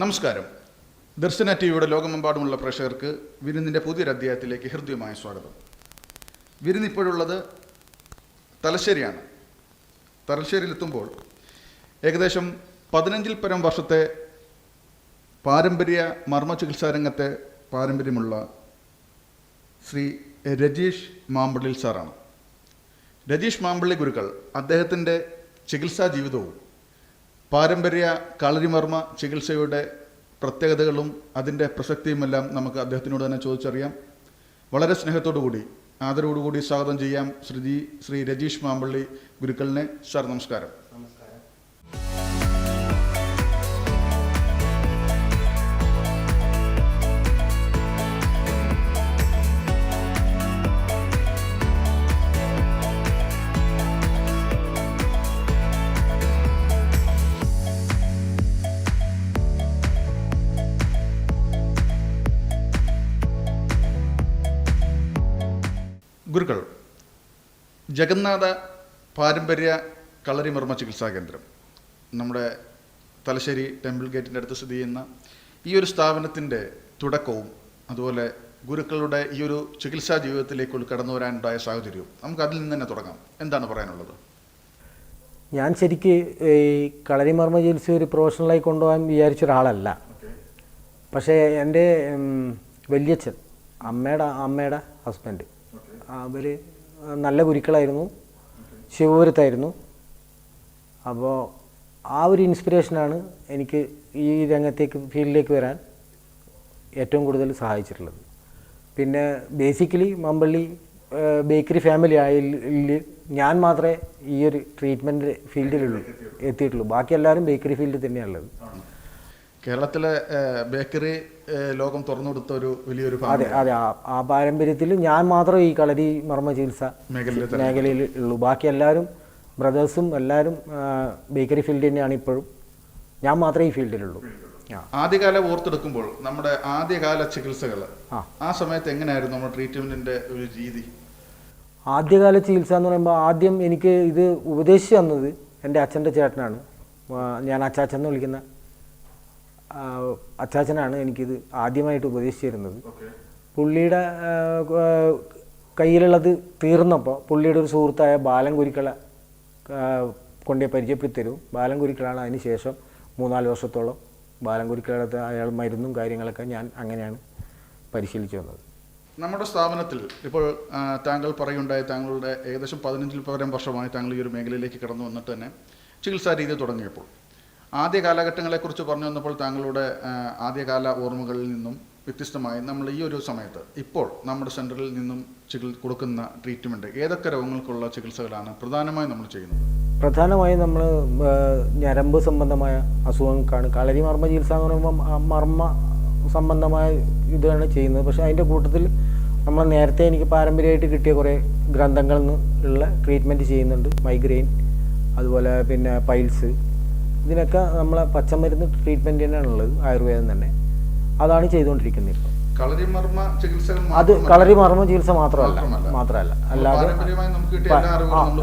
നമസ്കാരം. ദർശന ടിവിയുടെ ലോകമെമ്പാടുമുള്ള പ്രേക്ഷകർക്ക് വിരുന്നിൻ്റെ പുതിയൊരധ്യായത്തിലേക്ക് ഹൃദ്യമായ സ്വാഗതം. വിരുന്നിപ്പോഴുള്ളത് തലശ്ശേരിയാണ്. തലശ്ശേരിയിലെത്തുമ്പോൾ ഏകദേശം 15-ൽ പരം വർഷത്തെ പാരമ്പര്യ മർമ്മ ചികിത്സാരംഗത്തെ പാരമ്പര്യമുള്ള ശ്രീ രജീഷ് മാമ്പള്ളിൽ സാറാണ്. രജീഷ് മാമ്പള്ളി ഗുരുക്കൾ അദ്ദേഹത്തിൻ്റെ ചികിത്സാ ജീവിതവും പാരമ്പര്യ കളരിമർമ്മ ചികിത്സയുടെ പ്രത്യേകതകളും അതിൻ്റെ പ്രസക്തിയുമെല്ലാം നമുക്ക് അദ്ദേഹത്തിനോട് തന്നെ ചോദിച്ചറിയാം. വളരെ സ്നേഹത്തോടു കൂടി ആദരവോടുകൂടി സ്വാഗതം ചെയ്യാം ശ്രീ രജീഷ് മാമ്പള്ളി ഗുരുക്കളിനെ. സാർ നമസ്കാരം. ഗുരുക്കൾ, ജഗന്നാഥ പാരമ്പര്യ കളരിമർമ്മ ചികിത്സാ കേന്ദ്രം നമ്മുടെ തലശ്ശേരി ടെമ്പിൾ ഗേറ്റിൻ്റെ അടുത്ത് സ്ഥിതി ചെയ്യുന്ന ഈ ഒരു സ്ഥാപനത്തിൻ്റെ തുടക്കവും അതുപോലെ ഗുരുക്കളുടെ ഈ ഒരു ചികിത്സാ ജീവിതത്തിലേക്ക് കടന്നു വരാനുണ്ടായ സാഹചര്യവും നമുക്ക് അതിൽ നിന്ന് തന്നെ തുടങ്ങാം. എന്താണ് പറയാനുള്ളത്? ഞാൻ ശരിക്ക് ഈ കളരിമർമ്മ ചികിത്സ ഒരു പ്രൊഫഷണലായി കൊണ്ടുപോകാൻ വിചാരിച്ച ഒരാളല്ല. പക്ഷേ എൻ്റെ വലിയച്ഛൻ അമ്മയുടെ ഹസ്ബൻഡ് അവർ നല്ല ഗുരുക്കളായിരുന്നു, ശിവപുരത്തായിരുന്നു. അപ്പോൾ ആ ഒരു ഇൻസ്പിറേഷനാണ് എനിക്ക് ഈ രംഗത്തേക്ക് ഫീൽഡിലേക്ക് വരാൻ ഏറ്റവും കൂടുതൽ സഹായിച്ചിട്ടുള്ളത്. പിന്നെ ബേസിക്കലി മാമ്പള്ളി ബേക്കറി ഫാമിലി ആയിൽ ഞാൻ മാത്രമേ ഈ ഒരു ട്രീറ്റ്മെൻറ്റ് ഫീൽഡിലുള്ളൂ എത്തിയിട്ടുള്ളൂ. ബാക്കി എല്ലാവരും ബേക്കറി ഫീൽഡിൽ തന്നെയാണുള്ളത്. കേരളത്തിലെ ബേക്കറി ലോകം തുറന്നു കൊടുത്ത ഒരു വലിയൊരു അതെ ആ പാരമ്പര്യത്തിൽ ഞാൻ മാത്രം ഈ കളരി മർമ്മ ചികിത്സ മേഖലയിൽ ഉള്ളൂ. ബാക്കി എല്ലാവരും ബ്രദേഴ്സും എല്ലാവരും ബേക്കറി ഫീൽഡ് തന്നെയാണ് ഇപ്പോഴും. ഞാൻ മാത്രമേ ഈ ഫീൽഡിലുള്ളൂ. ആദ്യകാലം ഓർത്തെടുക്കുമ്പോൾ നമ്മുടെ ആദ്യകാല ചികിത്സകൾ ആ സമയത്ത് എങ്ങനെയായിരുന്നു നമ്മുടെ ട്രീറ്റ്മെന്റിന്റെ ഒരു രീതി? ആദ്യകാല ചികിത്സ എന്ന് പറയുമ്പോൾ ആദ്യം എനിക്ക് ഇത് ഉപദേശിച്ചു തന്നത് എൻ്റെ അച്ഛൻ്റെ ചേട്ടനാണ്. ഞാൻ അച്ചാച്ചൻ എന്ന് വിളിക്കുന്ന അച്ചാച്ചനാണ് എനിക്കിത് ആദ്യമായിട്ട് ഉപദേശിച്ചു തരുന്നത്. പുള്ളിയുടെ കയ്യിലുള്ളത് തീർന്നപ്പോൾ പുള്ളിയുടെ ഒരു സുഹൃത്തായ ബാലൻ ഗുരുക്കളെ കൊണ്ടേ പരിചയപ്പെടുത്തി തരും. ബാലൻ ഗുരുക്കളാണ് അതിന് ശേഷം 3-4 വർഷത്തോളം ബാലൻ ഗുരുക്കളടുത്ത് അയാൾ മരുന്നും കാര്യങ്ങളൊക്കെ ഞാൻ അങ്ങനെയാണ് പരിശീലിച്ചു വന്നത്. നമ്മുടെ സ്ഥാപനത്തിൽ ഇപ്പോൾ താങ്കൾ പറയുണ്ടായ താങ്കളുടെ ഏകദേശം 15-ൽ പരം വർഷമായി താങ്കൾ ഈ ഒരു മേഖലയിലേക്ക് കടന്നു വന്നിട്ട് തന്നെ ചികിത്സാ രീതി തുടങ്ങിയപ്പോൾ ആദ്യ കാലഘട്ടങ്ങളെക്കുറിച്ച് പറഞ്ഞു വന്നപ്പോൾ താങ്കളുടെ ആദ്യകാല ഓർമ്മകളിൽ നിന്നും വ്യത്യസ്തമായി നമ്മൾ ഈ ഒരു സമയത്ത് ഇപ്പോൾ നമ്മുടെ സെൻറ്ററിൽ നിന്നും കൊടുക്കുന്ന ട്രീറ്റ്മെൻറ്റ് ഏതൊക്കെ രോഗങ്ങൾക്കുള്ള ചികിത്സകളാണ് പ്രധാനമായും നമ്മൾ ചെയ്യുന്നത്? പ്രധാനമായും നമ്മൾ ഞരമ്പ് സംബന്ധമായ അസുഖങ്ങൾക്കാണ് കളരി മർമ്മ ചികിത്സ എന്ന് പറയുമ്പോൾ മർമ്മ സംബന്ധമായ ഇതാണ് ചെയ്യുന്നത്. പക്ഷേ അതിൻ്റെ കൂട്ടത്തിൽ നമ്മൾ നേരത്തെ എനിക്ക് പാരമ്പര്യമായിട്ട് കിട്ടിയ കുറേ ഗ്രന്ഥങ്ങളിൽ നിന്ന് ഉള്ള ട്രീറ്റ്മെൻറ്റ് ചെയ്യുന്നുണ്ട്. മൈഗ്രെയിൻ, അതുപോലെ പിന്നെ പൈൽസ്, ഇതിനൊക്കെ നമ്മളെ പച്ചമരുന്ന് ട്രീറ്റ്മെൻറ്റ് തന്നെയാണുള്ളത്, ആയുർവേദം തന്നെ. അതാണ് ചെയ്തുകൊണ്ടിരിക്കുന്നത് ഇപ്പോൾ. അത് കളരി മർമ്മ ചികിത്സ മാത്രമല്ല അല്ലാതെ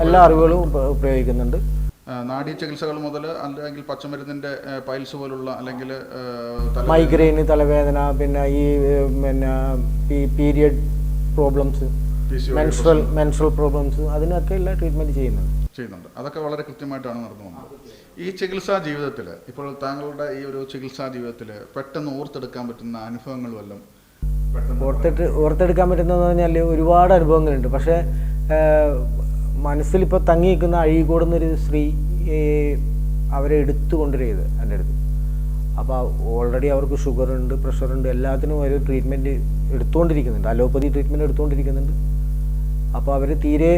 എല്ലാ അറിവുകളും ഉപയോഗിക്കുന്നുണ്ട്. നാഡീ ചികിത്സകൾ മുതൽ അല്ലെങ്കിൽ പച്ചമരുന്നിന്റെ പൈൽസ് പോലുള്ള അല്ലെങ്കിൽ മൈഗ്രെയിന്, തലവേദന, പിന്നെ പീരിയഡ് പ്രോബ്ലംസ്, മെൻസ്ട്രൽ പ്രോബ്ലംസ്, അതിനൊക്കെ ഉള്ള ട്രീറ്റ്മെൻറ്റ് ചെയ്യുന്നുണ്ട്. അതൊക്കെ വളരെ കൃത്യമായിട്ടാണ് നടന്നു വന്നത്. ഈ ചികിത്സാ ജീവിതത്തിൽ ഇപ്പോൾ താങ്കളുടെ ഈ ഒരു ചികിത്സാ ജീവിതത്തിൽ പെട്ടെന്ന് ഓർത്തെടുക്കാൻ പറ്റുന്ന അനുഭവങ്ങൾ വല്ലതും? ഓർത്തെടുക്കാൻ പറ്റുന്നതെന്ന് പറഞ്ഞാൽ ഒരുപാട് അനുഭവങ്ങളുണ്ട്. പക്ഷേ മനസ്സിലിപ്പോൾ തങ്ങി നിൽക്കുന്ന അഴീക്കോടുന്നൊരു സ്ത്രീ അവരെ എടുത്തു കൊണ്ടുവരികയത് എൻ്റെ അടുത്ത്. അപ്പോൾ ഓൾറെഡി അവർക്ക് ഷുഗറുണ്ട്, പ്രഷറുണ്ട്, എല്ലാത്തിനും ഒരു ട്രീറ്റ്മെൻറ്റ് എടുത്തുകൊണ്ടിരിക്കുന്നുണ്ട്, അലോപ്പതി ട്രീറ്റ്മെൻറ്റ് എടുത്തുകൊണ്ടിരിക്കുന്നുണ്ട്. അപ്പോൾ അവർ തീരെ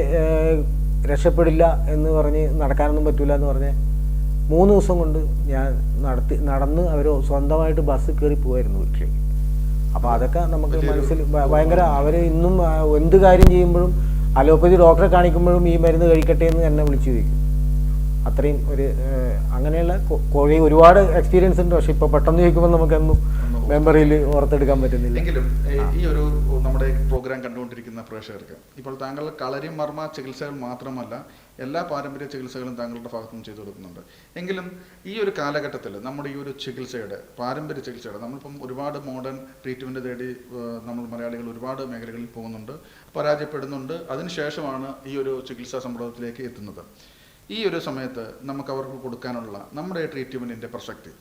രക്ഷപ്പെടില്ല എന്ന് പറഞ്ഞ് നടക്കാനൊന്നും പറ്റില്ല എന്ന് പറഞ്ഞ് 3 ദിവസം കൊണ്ട് ഞാൻ നടന്ന് അവർ സ്വന്തമായിട്ട് ബസ് കയറി പോകായിരുന്നു വീട്ടിലേക്ക്. അപ്പോൾ അതൊക്കെ നമുക്ക് മനസ്സിൽ ഭയങ്കര, അവർ ഇന്നും എന്ത് കാര്യം ചെയ്യുമ്പോഴും അലോപ്പതി ഡോക്ടറെ കാണിക്കുമ്പോഴും ഈ മരുന്ന് കഴിക്കട്ടെ എന്ന് എന്നെ വിളിച്ചു ചോദിക്കും. അത്രയും ഒരു അങ്ങനെയുള്ള ഒരുപാട് എക്സ്പീരിയൻസ് ഉണ്ട്. പക്ഷെ ഇപ്പോൾ പെട്ടെന്ന് ചോദിക്കുമ്പോൾ നമുക്കൊന്നും മെമ്മറിയിൽ ഓർത്തെടുക്കാൻ പറ്റുന്നില്ല. എങ്കിലും ഈ ഒരു നമ്മുടെ പ്രോഗ്രാം കണ്ടുകൊണ്ടിരിക്കുന്ന പ്രേക്ഷകർക്ക് ഇപ്പോൾ താങ്കൾ കളരി മർമ്മ ചികിത്സകൾ മാത്രമല്ല എല്ലാ പാരമ്പര്യ ചികിത്സകളും താങ്കളുടെ ഭാഗത്തുനിന്ന് ചെയ്തു കൊടുക്കുന്നുണ്ട്. എങ്കിലും ഈ ഒരു കാലഘട്ടത്തിൽ നമ്മുടെ ഈ ഒരു ചികിത്സയുടെ പാരമ്പര്യ ചികിത്സയുടെ നമ്മളിപ്പം ഒരുപാട് മോഡേൺ ട്രീറ്റ്മെൻറ്റ് തേടി നമ്മൾ മലയാളികൾ ഒരുപാട് മേഖലകളിൽ പോകുന്നുണ്ട്, പരാജയപ്പെടുന്നുണ്ട്. അതിനുശേഷമാണ് ഈ ഒരു ചികിത്സാ സമ്പ്രദായത്തിലേക്ക് എത്തുന്നത്. ഈ ഒരു സമയത്ത് നമുക്ക് അവർക്ക് കൊടുക്കാനുള്ള നമ്മുടെ ട്രീറ്റ്മെൻറ്റിൻ്റെ പ്രസക്തി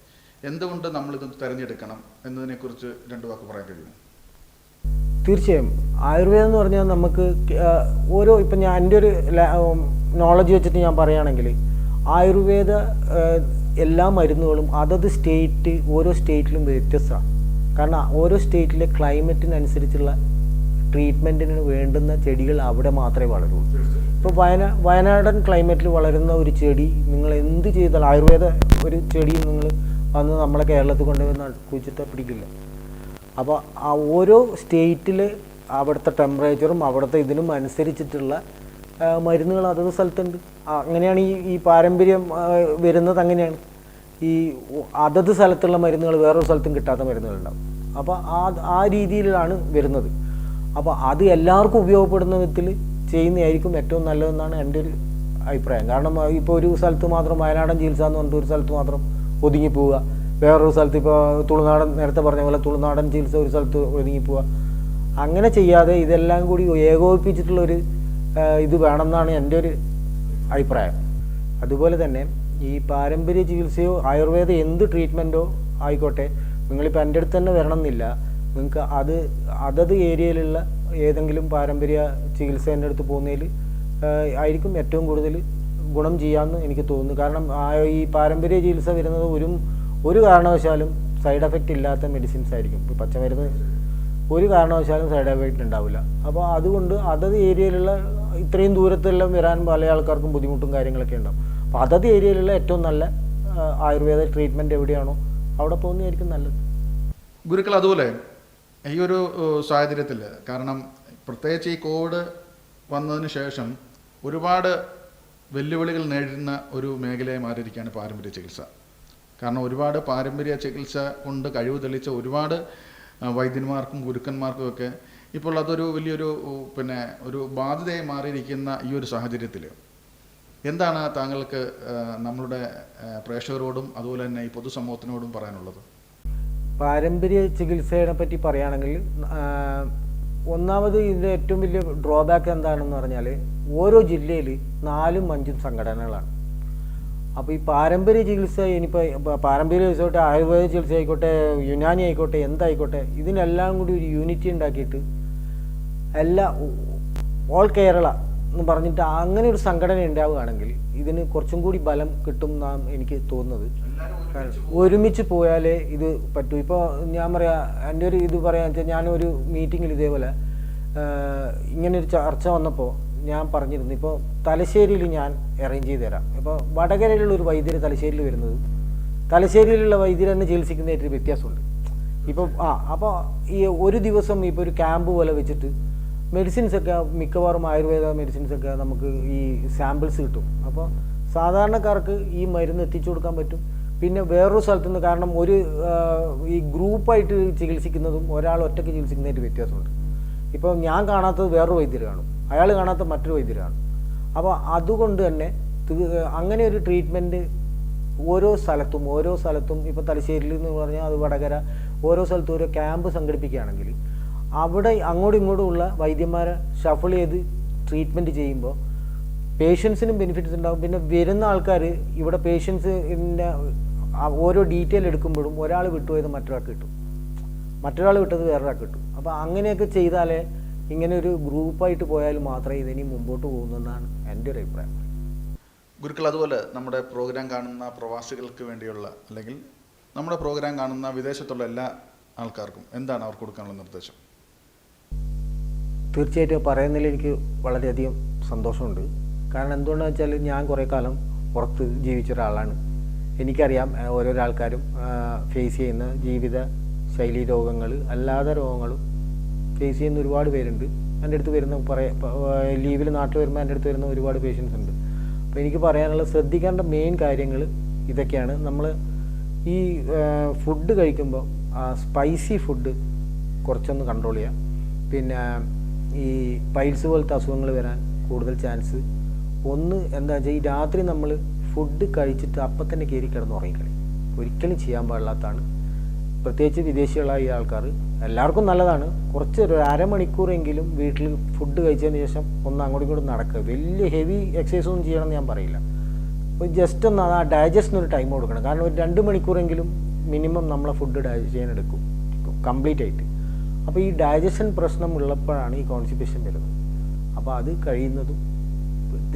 എന്തുകൊണ്ട് നമ്മളിത് തിരഞ്ഞെടുക്കണം എന്നതിനെക്കുറിച്ച് രണ്ട് വാക്ക് പറയാൻ കഴിയുമോ? തീർച്ചയായും ആയുർവേദം എന്ന് പറഞ്ഞാൽ നമുക്ക് ഓരോ ഇപ്പം ഞാൻ എൻ്റെ ഒരു നോളജ് വെച്ചിട്ട് ഞാൻ പറയുകയാണെങ്കിൽ ആയുർവേദ എല്ലാ മരുന്നുകളും അതത് സ്റ്റേറ്റ് ഓരോ സ്റ്റേറ്റിലും വ്യത്യസ്തമാണ്. കാരണം ഓരോ സ്റ്റേറ്റിലെ ക്ലൈമറ്റിനനുസരിച്ചുള്ള ട്രീറ്റ്മെൻറ്റിന് വേണ്ടുന്ന ചെടികൾ അവിടെ മാത്രമേ വളരുള്ളൂ. ഇപ്പോൾ വയനാടൻ ക്ലൈമറ്റിൽ വളരുന്ന ഒരു ചെടി നിങ്ങൾ എന്ത് ചെയ്താൽ ആയുർവേദ ഒരു ചെടി നിങ്ങൾ വന്ന് നമ്മളെ കേരളത്തിൽ കൊണ്ടുവന്ന് കുഴിച്ചിട്ട് പിടിക്കില്ല. അപ്പോൾ ആ ഓരോ സ്റ്റേറ്റിൽ അവിടുത്തെ ടെമ്പറേച്ചറും അവിടുത്തെ ഇതിനും അനുസരിച്ചിട്ടുള്ള മരുന്നുകൾ അതത് സ്ഥലത്തുണ്ട്. അങ്ങനെയാണ് ഈ പാരമ്പര്യം വരുന്നത്. അങ്ങനെയാണ് ഈ അതത് സ്ഥലത്തുള്ള മരുന്നുകൾ വേറൊരു സ്ഥലത്തും കിട്ടാത്ത മരുന്നുകളുണ്ടാവും. അപ്പോൾ ആ രീതിയിലാണ് വരുന്നത്. അപ്പോൾ അത് എല്ലാവർക്കും ഉപയോഗപ്പെടുന്ന വിധത്തിൽ ചെയ്യുന്നതായിരിക്കും ഏറ്റവും നല്ലതെന്നാണ് എൻ്റെ ഒരു അഭിപ്രായം. കാരണം ഇപ്പോൾ ഒരു സ്ഥലത്ത് മാത്രം വയനാടൻ ചികിത്സ എന്ന് പറഞ്ഞിട്ട് ഒരു സ്ഥലത്ത് മാത്രം ഒതുങ്ങിപ്പോവുക, വേറൊരു സ്ഥലത്ത് ഇപ്പോൾ തുളുനാടൻ നേരത്തെ പറഞ്ഞ പോലെ തുളുനാടൻ ചികിത്സ ഒരു സ്ഥലത്ത് ഒതുങ്ങിപ്പോവുക, അങ്ങനെ ചെയ്യാതെ ഇതെല്ലാം കൂടി ഏകോപിപ്പിച്ചിട്ടുള്ളൊരു ഇത് വേണമെന്നാണ് എൻ്റെ ഒരു അഭിപ്രായം. അതുപോലെ തന്നെ ഈ പാരമ്പര്യ ചികിത്സയോ ആയുർവേദ എന്ത് ട്രീറ്റ്മെൻറ്റോ ആയിക്കോട്ടെ, നിങ്ങളിപ്പോൾ എൻ്റെ അടുത്ത് തന്നെ വരണമെന്നില്ല. നിങ്ങൾക്ക് അതത് ഏരിയയിലുള്ള ഏതെങ്കിലും പാരമ്പര്യ ചികിത്സ എൻ്റെ അടുത്ത് പോകുന്നതിൽ ആയിരിക്കും ഏറ്റവും കൂടുതൽ ഗുണം ചെയ്യാമെന്ന് എനിക്ക് തോന്നുന്നു. കാരണം ഈ പാരമ്പര്യ ചികിത്സ വരുന്നത് ഒരു കാരണവശാലും സൈഡ് എഫക്റ്റ് ഇല്ലാത്ത മെഡിസിൻസ് ആയിരിക്കും. ഇപ്പോൾ പച്ചമരുന്ന് ഒരു കാരണവശാലും സൈഡ് എഫക്റ്റ് ഉണ്ടാവില്ല. അപ്പോൾ അതുകൊണ്ട് അതത് ഏരിയയിലുള്ള ഇത്രയും ദൂരത്തെല്ലാം വരാൻ പല ആൾക്കാർക്കും ബുദ്ധിമുട്ടും കാര്യങ്ങളൊക്കെ ഉണ്ടാവും. അപ്പോൾ അതത് ഏരിയയിലുള്ള ഏറ്റവും നല്ല ആയുർവേദ ട്രീറ്റ്മെൻറ്റ് എവിടെയാണോ അവിടെ പോകുന്നതായിരിക്കും നല്ലത്. ഗുരുക്കൾ, അതുപോലെ ഈ ഒരു സാഹചര്യത്തിൽ, കാരണം പ്രത്യേകിച്ച് ഈ കോവിഡ് വന്നതിന് ശേഷം ഒരുപാട് വെല്ലുവിളികൾ നേരിടുന്ന ഒരു മേഖലയായി മാറിയിരിക്കുകയാണ് പാരമ്പര്യ ചികിത്സ. കാരണം ഒരുപാട് പാരമ്പര്യ ചികിത്സ കൊണ്ട് കഴിവ് തെളിയിച്ച ഒരുപാട് വൈദ്യന്മാർക്കും ഗുരുക്കന്മാർക്കും ഒക്കെ ഇപ്പോൾ അതൊരു വലിയൊരു ഒരു ബാധ്യതയായി മാറിയിരിക്കുന്ന ഈ ഒരു സാഹചര്യത്തിൽ എന്താണ് താങ്കൾക്ക് നമ്മളുടെ പ്രേക്ഷകരോടും അതുപോലെ തന്നെ ഈ പൊതുസമൂഹത്തിനോടും പറയാനുള്ളത്? പാരമ്പര്യ ചികിത്സയെ പറ്റി പറയുകയാണെങ്കിൽ ഒന്നാമത് ഇതിൻ്റെ ഏറ്റവും വലിയ ഡ്രോബാക്ക് എന്താണെന്ന് പറഞ്ഞാൽ ഓരോ ജില്ലയിൽ 4-5 സംഘടനകളാണ്. അപ്പോൾ ഈ പാരമ്പര്യ ചികിത്സ ഇനിയിപ്പോൾ പാരമ്പര്യ ചികിത്സ ആയിക്കോട്ടെ, ആയുർവേദ ചികിത്സ ആയിക്കോട്ടെ, യുനാനി ആയിക്കോട്ടെ, എന്തായിക്കോട്ടെ, ഇതിനെല്ലാം കൂടി ഒരു യൂണിറ്റി ഉണ്ടാക്കിയിട്ട് ഓൾ കേരള എന്ന് പറഞ്ഞിട്ട് അങ്ങനെ ഒരു സംഘടന ഉണ്ടാവുകയാണെങ്കിൽ ഇതിന് കുറച്ചും കൂടി ബലം കിട്ടും എന്നാണ് എനിക്ക് തോന്നുന്നത്. ഒരുമിച്ച് പോയാലേ ഇത് പറ്റൂ. ഇപ്പോൾ ഞാൻ പറയാം, എൻ്റെ ഒരു ഇത് പറയാന്ന് വെച്ചാൽ, ഞാനൊരു മീറ്റിങ്ങിൽ ഇതേപോലെ ഇങ്ങനൊരു ചർച്ച വന്നപ്പോൾ ഞാൻ പറഞ്ഞിരുന്നു, ഇപ്പോൾ തലശ്ശേരിയിൽ ഞാൻ അറേഞ്ച് ചെയ്ത് തരാം. ഇപ്പോൾ വടകരയിലുള്ള ഒരു വൈദ്യർ തലശ്ശേരിയിൽ വരുന്നത് തലശ്ശേരിയിലുള്ള വൈദ്യർ തന്നെ ചികിത്സിക്കുന്നതായിട്ട് വ്യത്യാസമുണ്ട്. ഇപ്പോൾ അപ്പോൾ ഈ ഒരു ദിവസം ഇപ്പോൾ ഒരു ക്യാമ്പ് പോലെ വെച്ചിട്ട് മെഡിസിൻസൊക്കെ മിക്കവാറും ആയുർവേദ മെഡിസിൻസൊക്കെ നമുക്ക് ഈ സാമ്പിൾസ് കിട്ടും. അപ്പോൾ സാധാരണക്കാർക്ക് ഈ മരുന്ന് എത്തിച്ചു കൊടുക്കാൻ പറ്റും. പിന്നെ വേറൊരു സ്ഥലത്തു നിന്ന്, കാരണം ഈ ഗ്രൂപ്പായിട്ട് ചികിത്സിക്കുന്നതും ഒരാൾ ഒറ്റയ്ക്ക് ചികിത്സിക്കുന്നതായിട്ട് വ്യത്യാസമുണ്ട്. ഇപ്പോൾ ഞാൻ കാണാത്തത് വേറൊരു വൈദ്യർ കാണും, അയാൾ കാണാത്ത മറ്റൊരു വൈദ്യർ കാണും. അപ്പോൾ അതുകൊണ്ട് തന്നെ അങ്ങനെ ഒരു ട്രീറ്റ്മെൻറ്റ് ഓരോ സ്ഥലത്തും ഇപ്പോൾ തലശ്ശേരിയിൽ എന്ന് പറഞ്ഞാൽ അത് വടകര, ഓരോ സ്ഥലത്തും ഓരോ ക്യാമ്പ് സംഘടിപ്പിക്കുകയാണെങ്കിൽ അവിടെ അങ്ങോട്ടും ഇങ്ങോട്ടും ഉള്ള വൈദ്യന്മാരെ ഷഫിൾ ചെയ്ത് ട്രീറ്റ്മെൻറ്റ് ചെയ്യുമ്പോൾ പേഷ്യൻസിനും ബെനിഫിറ്റ്സ് ഉണ്ടാകും. പിന്നെ വരുന്ന ആൾക്കാർ ഇവിടെ പേഷ്യൻസിൻ്റെ ഓരോ ഡീറ്റെയിൽ എടുക്കുമ്പോഴും ഒരാൾ വിട്ടുപോയത് മറ്റൊരാൾക്ക് കിട്ടും, മറ്റൊരാൾ വിട്ടത് വേറൊരാൾക്ക് കിട്ടും. അപ്പോൾ അങ്ങനെയൊക്കെ ചെയ്താലേ ഇങ്ങനെ ഒരു ഗ്രൂപ്പായിട്ട് പോയാൽ മാത്രമേ ഇതിനി മുമ്പോട്ട് പോകുന്നതെന്നാണ് എൻ്റെ ഒരു അഭിപ്രായം. ഗുരുക്കൾ, അതുപോലെ നമ്മുടെ പ്രോഗ്രാം കാണുന്ന പ്രവാസികൾക്ക് വേണ്ടിയുള്ള, അല്ലെങ്കിൽ നമ്മുടെ പ്രോഗ്രാം കാണുന്ന വിദേശത്തുള്ള എല്ലാ ആൾക്കാർക്കും എന്താണ് അവർക്ക് കൊടുക്കാനുള്ള നിർദ്ദേശം? തീർച്ചയായിട്ടും പറയുന്നതിൽ എനിക്ക് വളരെയധികം സന്തോഷമുണ്ട്. കാരണം എന്തുകൊണ്ടാണെന്ന് വെച്ചാൽ ഞാൻ കുറേ കാലം പുറത്ത് ജീവിച്ച ഒരാളാണ്. എനിക്കറിയാം ഓരോരോ ആൾക്കാരും ഫേസ് ചെയ്യുന്ന ജീവിത ശൈലി രോഗങ്ങൾ, അല്ലാതെ രോഗങ്ങളും ഫേസ് ചെയ്യുന്ന ഒരുപാട് പേരുണ്ട്. എൻ്റെ അടുത്ത് വരുന്ന ലീവിൽ നാട്ടിൽ വരുമ്പോൾ എൻ്റെ അടുത്ത് വരുന്ന ഒരുപാട് പേഷ്യൻസ് ഉണ്ട്. അപ്പോൾ എനിക്ക് പറയാനുള്ള ശ്രദ്ധിക്കേണ്ട മെയിൻ കാര്യങ്ങൾ ഇതൊക്കെയാണ്. നമ്മൾ ഈ ഫുഡ് കഴിക്കുമ്പോൾ സ്പൈസി ഫുഡ് കുറച്ചൊന്ന് കൺട്രോൾ ചെയ്യുക. പിന്നെ ഈ പൈൽസ് പോലത്തെ അസുഖങ്ങൾ വരാൻ കൂടുതൽ ചാൻസ്. ഒന്ന് എന്താ വെച്ചാൽ ഈ രാത്രി നമ്മൾ ഫുഡ് കഴിച്ചിട്ട് അപ്പം തന്നെ കയറി കിടന്ന് ഉറങ്ങിക്കളി ഒരിക്കലും ചെയ്യാൻ പാടില്ലാത്തതാണ്. പ്രത്യേകിച്ച് വിദേശികളായ ആൾക്കാർ, എല്ലാവർക്കും നല്ലതാണ്. കുറച്ച് ഒരു അരമണിക്കൂറെങ്കിലും വീട്ടിൽ ഫുഡ് കഴിച്ചതിന് ശേഷം ഒന്ന് അങ്ങോട്ടും ഇങ്ങോട്ടും നടക്കുക. വലിയ ഹെവി എക്സസൈസ് ഒന്നും ചെയ്യണമെന്ന് ഞാൻ പറയില്ല. അപ്പോൾ ജസ്റ്റ് ഒന്ന് ആ ഡൈജസ്റ്റിനൊരു ടൈം കൊടുക്കണം. കാരണം ഒരു 2 മണിക്കൂറെങ്കിലും മിനിമം നമ്മളെ ഫുഡ് ഡൈജസ്റ്റ് ചെയ്യാൻ എടുക്കും കംപ്ലീറ്റ് ആയിട്ട്. അപ്പോൾ ഈ ഡൈജഷൻ പ്രശ്നം ഉള്ളപ്പോഴാണ് ഈ കോൺസ്റ്റിപ്പേഷൻ വരുന്നത്. അപ്പോൾ അത് കഴിയുന്നതും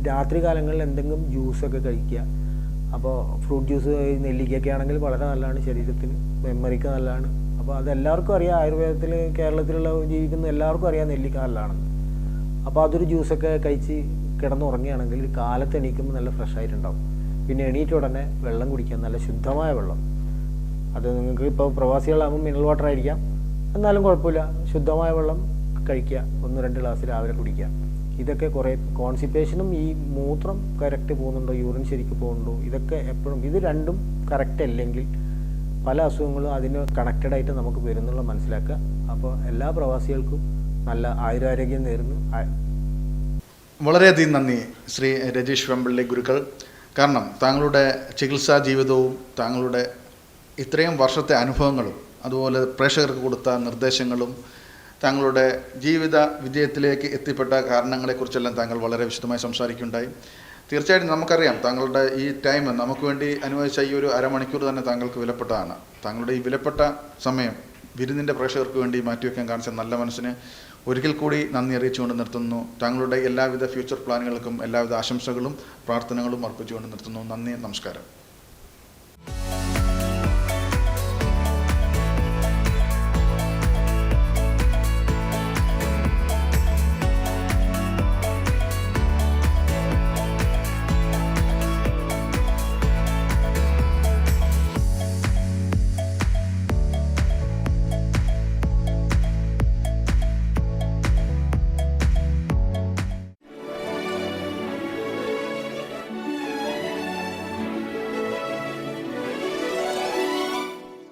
രാത്രി കാലങ്ങളിൽ എന്തെങ്കിലും ജ്യൂസൊക്കെ കഴിക്കുക. അപ്പോൾ ഫ്രൂട്ട് ജ്യൂസ്, നെല്ലിക്കയൊക്കെ ആണെങ്കിൽ വളരെ നല്ലതാണ്, ശരീരത്തിന് മെമ്മറിക്ക് നല്ലതാണ്. അപ്പോൾ അതെല്ലാവർക്കും അറിയാം, ആയുർവേദത്തിൽ കേരളത്തിലുള്ള ജീവിക്കുന്ന എല്ലാവർക്കും അറിയാം നെല്ലിക്ക നല്ലതാണെന്ന്. അപ്പോൾ അതൊരു ജ്യൂസൊക്കെ കഴിച്ച് കിടന്നുറങ്ങുകയാണെങ്കിൽ കാലത്ത് എണീക്കുമ്പോൾ നല്ല ഫ്രഷ് ആയിട്ടുണ്ടാവും. പിന്നെ എണീറ്റ ഉടനെ വെള്ളം കുടിക്കാൻ, നല്ല ശുദ്ധമായ വെള്ളം. അത് നിങ്ങൾക്ക് ഇപ്പോൾ പ്രവാസികളാകുമ്പോൾ മിനറൽ വാട്ടർ ആയിരിക്കാം, എന്നാലും കുഴപ്പമില്ല. ശുദ്ധമായ വെള്ളം കഴിക്കുക, 1-2 ഗ്ലാസ് രാവിലെ കുടിക്കുക. ഇതൊക്കെ കുറേ കോൺസ്റ്റിപ്പേഷനും ഈ മൂത്രം കറക്റ്റ് പോകുന്നുണ്ടോ, യൂറിൻ ശരിക്കും പോകുന്നുണ്ടോ, ഇതൊക്കെ എപ്പോഴും ഇത് രണ്ടും കറക്റ്റ് അല്ലെങ്കിൽ പല അസുഖങ്ങളും അതിന് കണക്റ്റഡായിട്ട് നമുക്ക് വരുന്നുള്ള മനസ്സിലാക്കുക. അപ്പോൾ എല്ലാ പ്രവാസികൾക്കും നല്ല ആയുരാരോഗ്യം നേരുന്നു. വളരെയധികം നന്ദി ശ്രീ രജീഷ് വെമ്പള്ളി ഗുരുക്കൾ. കാരണം താങ്കളുടെ ചികിത്സാ ജീവിതവും താങ്കളുടെ ഇത്രയും വർഷത്തെ അനുഭവങ്ങളും അതുപോലെ പ്രേക്ഷകർക്ക് കൊടുത്ത നിർദ്ദേശങ്ങളും താങ്കളുടെ ജീവിത വിജയത്തിലേക്ക് എത്തിപ്പെട്ട കാരണങ്ങളെക്കുറിച്ചെല്ലാം താങ്കൾ വളരെ വിശദമായി സംസാരിക്കുകയുണ്ടായി. തീർച്ചയായിട്ടും നമുക്കറിയാം താങ്കളുടെ ഈ ടൈം നമുക്ക് വേണ്ടി അനുവദിച്ച ഈ ഒരു അരമണിക്കൂർ തന്നെ താങ്കൾക്ക് വിലപ്പെട്ടതാണ്. താങ്കളുടെ ഈ വിലപ്പെട്ട സമയം വിരുന്നിൻ്റെ പ്രേക്ഷകർക്ക് വേണ്ടി മാറ്റിവെക്കാൻ കാണിച്ച നല്ല മനസ്സിന് ഒരിക്കൽ കൂടി നന്ദി അറിയിച്ചുകൊണ്ട് നിർത്തുന്നു. താങ്കളുടെ എല്ലാവിധ ഫ്യൂച്ചർ പ്ലാനുകൾക്കും എല്ലാവിധ ആശംസകളും പ്രാർത്ഥനകളും അർപ്പിച്ചുകൊണ്ട് നിർത്തുന്നു. നന്ദി, നമസ്കാരം.